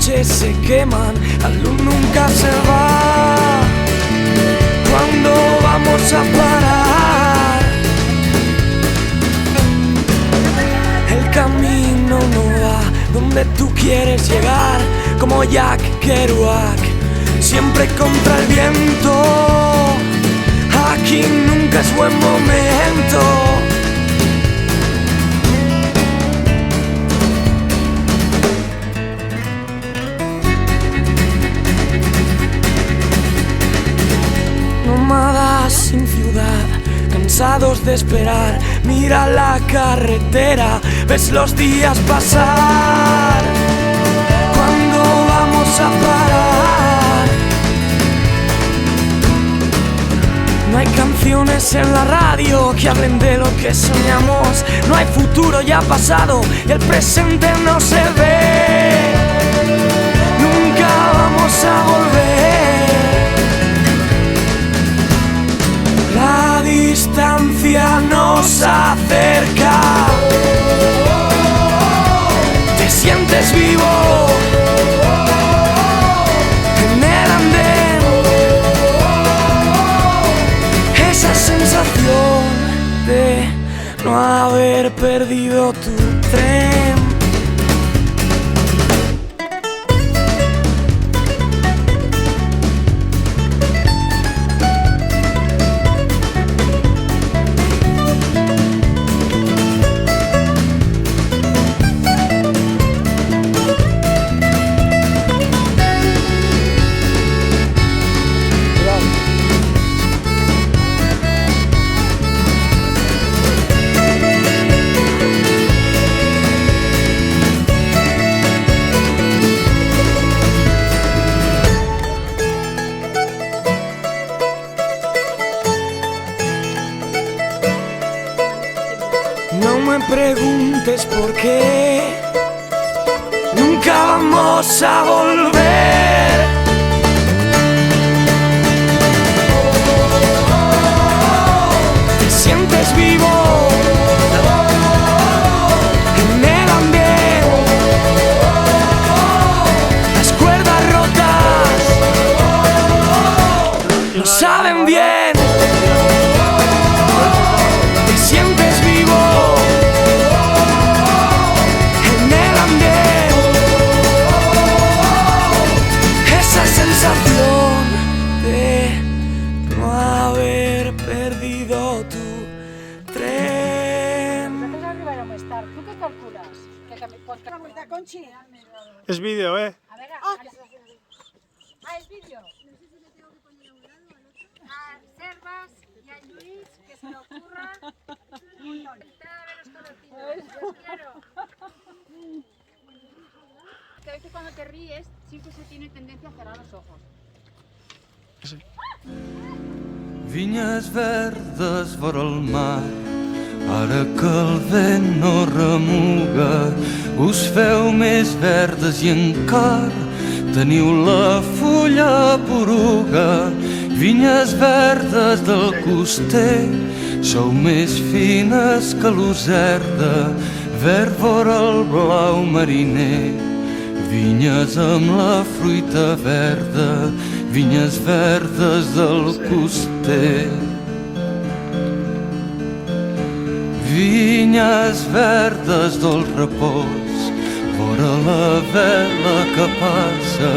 noches se queman, la luz nunca se va. ¿Cuándo vamos a parar? El camino no va donde tú quieres llegar, como Jack Kerouac, siempre contra el viento. Aquí nunca es buen momento. Nómadas sin ciudad, cansados de esperar, mira la carretera, ves los días pasar. ¿Cuándo vamos a parar? No hay canciones en la radio que hablen de lo que soñamos. No hay futuro, ya pasado, y el presente no se ve. Nunca vamos a volver. La distancia nos acerca. Te sientes vivo en el andén. Esa sensación de no haber perdido tu tren. No me preguntes por qué, nunca vamos a volver. Te sientes vivo en el ambiente. Las cuerdas rotas lo saben bien. Te sientes vivo en el andén. Esa sensación de no haber perdido tu tren. Nosaltres arribarem més tard. Tu què calcules? Pots calcular, Conchi? Es vídeo, ¿eh? A veure... és vídeo. A Servas y a Luis, que se lo ocurra un montón. Entrada a ver los colorcitos. Los quiero. Que a veces cuando te ríes, siempre se tiene tendencia a cerrar los ojos. Vinyes verdes vora el mar, ara que el vent no remuga, us feu més verdes i encara teniu la fulla poruga. Vinyes verdes del coster, sou més fines que l'userda, verd vora el blau mariner. Vinyes amb la fruita verda, vinyes verdes del coster. Vinyes verdes del repòs, vora la vela que passa,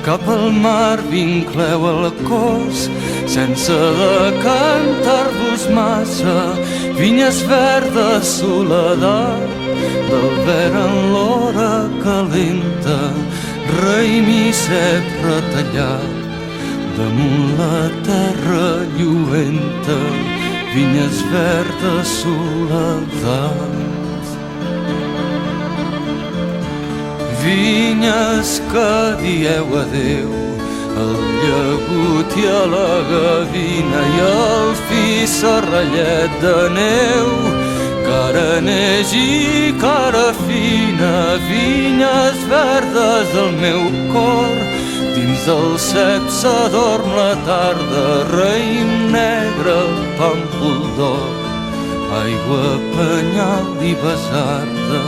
cap al mar vincleu el cos, sense decantar-vos massa. Vinyes verdes, soledat, del verd en l'hora calenta, raïm i cep retallat, damunt la terra lluenta. Vinyes verdes, soledat. Vinyes que dieu adeu al llagut i a la gavina i al fi serrallet de neu, cara neix i cara fina. Vinyes verdes del meu cor, dins del cep s'adorm la tarda, raïm negre, pàmpol d'or, aigua, penyal i basarda.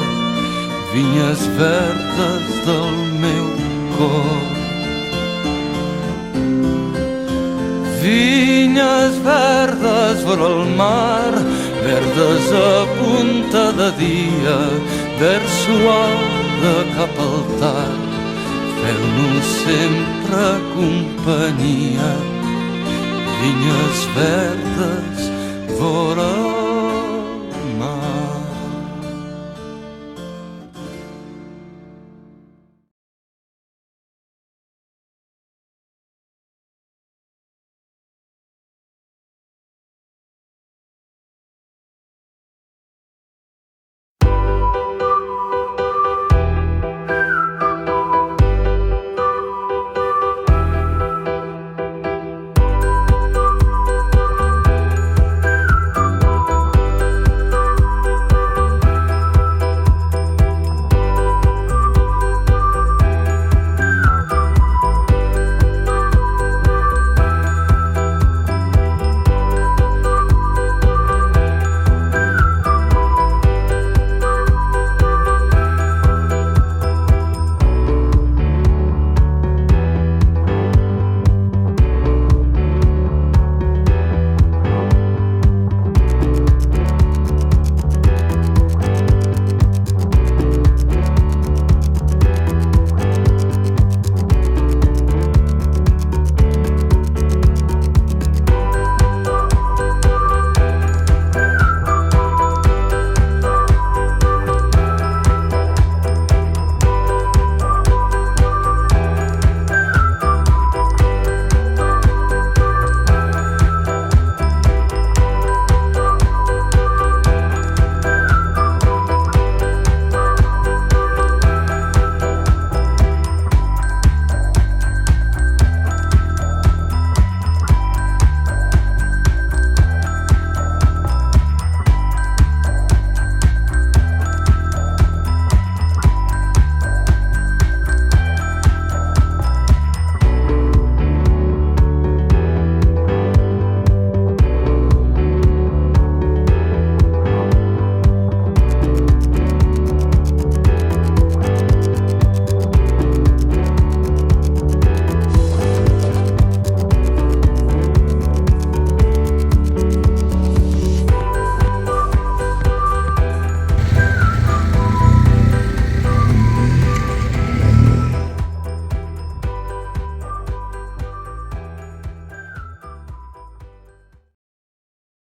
Vinyes verdes del meu cor. Vinyes verdes vora el mar, verdes a punta de dia, verd suada cap al tard. Feu-nos sempre companyia, vinyes verdes vora